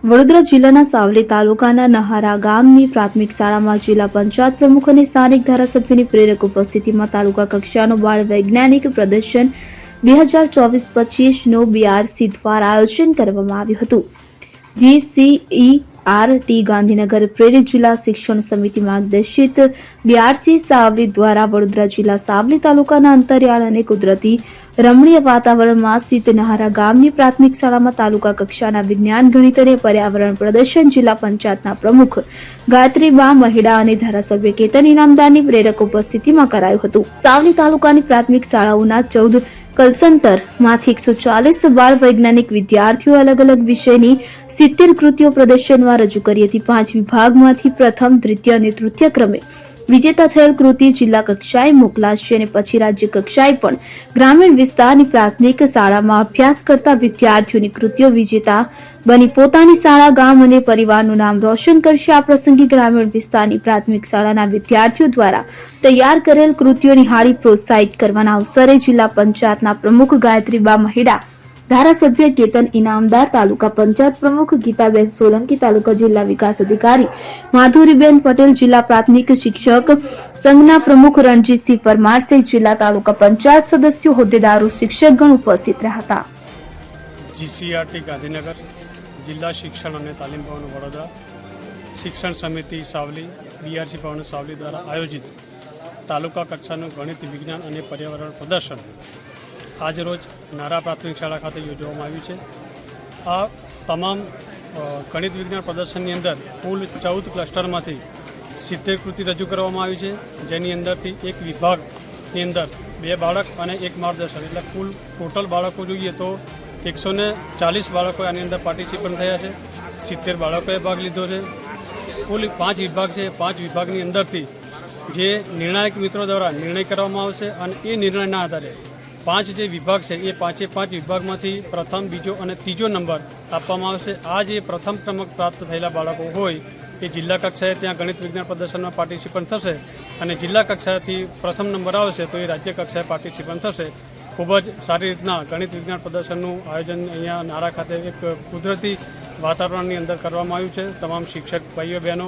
વડોદરા જિલ્લાના સાવલી તાલુકાના નહારા ગામની પ્રાથમિક શાળામાં જિલ્લા પંચાયત પ્રમુખ અને સ્થાનિક ધારાસભ્યોની પ્રેરક ઉપસ્થિતિમાં તાલુકા કક્ષાનું બાળ વૈજ્ઞાનિક પ્રદર્શન 2024-25નું BRC દ્વારા આયોજન કરવામાં આવ્યું હતું. GCERT ગાંધીનગર પ્રેરિત જિલ્લા શિક્ષણ સમિતિ માર્ગદર્શિત BRC સાવલી દ્વારા વડોદરા જિલ્લા સાવલી તાલુકાના અંતરિયાળ અને કુદરતી રમણીય વાતાવરણમાં સ્થિત નહારા ગામની પ્રાથમિક શાળામાં તાલુકા કક્ષાના વિજ્ઞાન, ગણિત અને પર્યાવરણ પ્રદર્શન જિલ્લા પંચાયતના પ્રમુખ ગાયત્રીબા મહિડા અને ધારાસભ્ય કેતન ઇનામદારની પ્રેરક ઉપસ્થિતિમાં કરાયું હતું. સાવલી તાલુકાની પ્રાથમિક શાળાઓના 14 કલસંતર માંથી 140 બાળ વૈજ્ઞાનિક વિદ્યાર્થીઓ અલગ અલગ વિષયની 70 કૃતિઓ પ્રદર્શનમાં રજૂ કરી હતી. 5 વિભાગમાંથી પ્રથમ, દ્વિતીય અને તૃતીય ક્રમે વિજેતા થયેલ કૃતિ જિલ્લા કક્ષાએ મોકલાશે અને પછી રાજ્ય કક્ષાએ પણ ગ્રામીણ વિસ્તારની પ્રાથમિક શાળામાં અભ્યાસ કરતા વિદ્યાર્થીઓની કૃતિઓ વિજેતા બની પોતાની શાળા, ગામ અને પરિવારનું નામ રોશન કરશે. આ પ્રસંગે ગ્રામીણ વિસ્તારની પ્રાથમિક શાળાના વિદ્યાર્થીઓ દ્વારા તૈયાર કરેલ કૃતિઓ નિહાળી પ્રોત્સાહિત કરવાના અવસરે જિલ્લા પંચાયતના પ્રમુખ ગાયત્રીબા મહિડા, ધારાસભ્ય કેતન ઇનામદાર, તાલુકા પંચાયત પ્રમુખ ગીતાબેન સોલંકી, તાલુકા જિલ્લા વિકાસ અધિકારી માધુરીબેન પટેલ, જિલ્લા પ્રાથમિક શિક્ષક સંઘના પ્રમુખ રણજીતસિંહ પરમાર સહિત જિલ્લા તાલુકા પંચાયત સદસ્યો, હોદ્દેદારો, શિક્ષકગણ ઉપસ્થિત રહ્યા હતા. GCERT ગાંધીનગર, જિલ્લા શિક્ષણ અને તાલીમ ભવન વડોદરા, શિક્ષણ સમિતિ સાવલી, BRC ભવન સાવલી દ્વારા આયોજિત તાલુકા કક્ષાનું ગણિત, વિજ્ઞાન અને પર્યાવરણ પ્રદર્શન આજ રોજ નારા પ્રાથમિક શાળા ખાતે યોજવામાં આવ્યું છે. આ તમામ ગણિત વિજ્ઞાન પ્રદર્શનની અંદર કુલ 14 ક્લસ્ટરમાંથી 70 કૃતિ રજૂ કરવામાં આવી છે, જેની અંદરથી એક વિભાગની અંદર 2 બાળક અને 1 માર્ગદર્શક, એટલે કુલ ટોટલ બાળકો જોઈએ તો 140 બાળકો આની અંદર પાર્ટિસિપન્ટ થયા છે. 70 બાળકોએ ભાગ લીધો છે. કુલ 5 વિભાગ છે. 5 વિભાગની અંદરથી જે નિર્ણાયક મિત્રો દ્વારા નિર્ણય કરવામાં આવશે અને એ નિર્ણયના આધારે 5 જે વિભાગ છે એ 5 વિભાગમાંથી પ્રથમ, બીજો અને ત્રીજો નંબર આપવામાં આવશે. આ જે પ્રથમ ક્રમાંક પ્રાપ્ત થયેલા બાળકો હોય એ જિલ્લા કક્ષાએ ત્યાં ગણિત વિજ્ઞાન પ્રદર્શનમાં પાર્ટિસિપન્ટ થશે અને જિલ્લા કક્ષાએથી પ્રથમ નંબર આવશે તો એ રાજ્ય કક્ષાએ પાર્ટિસિપન્ટ થશે. ખૂબ જ સારી રીતના ગણિત વિજ્ઞાન પ્રદર્શનનું આયોજન અહીંયા નારા ખાતે એક કુદરતી વાતાવરણની અંદર કરવામાં આવ્યું છે. તમામ શિક્ષક ભાઈઓ બહેનો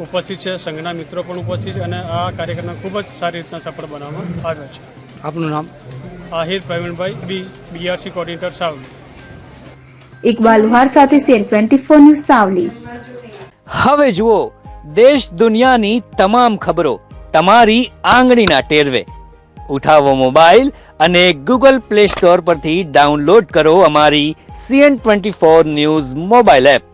ઉપસ્થિત છે, સંઘના મિત્રો પણ ઉપસ્થિત છે અને આ કાર્યક્રમને ખૂબ જ સારી રીતના સફળ બનાવવામાં આવ્યો છે. આપનું નામ? આહિર પ્રવીણભાઈ, BRC કોર્ડિનેટર સાવલી. ઇકબાલ લુહાર સાથે શેર 24 ન્યૂઝ સાવલી. હવે જુઓ દેશ દુનિયાની તમામ ખબરો તમારી આંગળીના ટેરવે. ઉઠાવો મોબાઈલ અને Google Play Store પરથી ડાઉનલોડ કરો અમારી CN24 ન્યૂઝ મોબાઈલ એપ.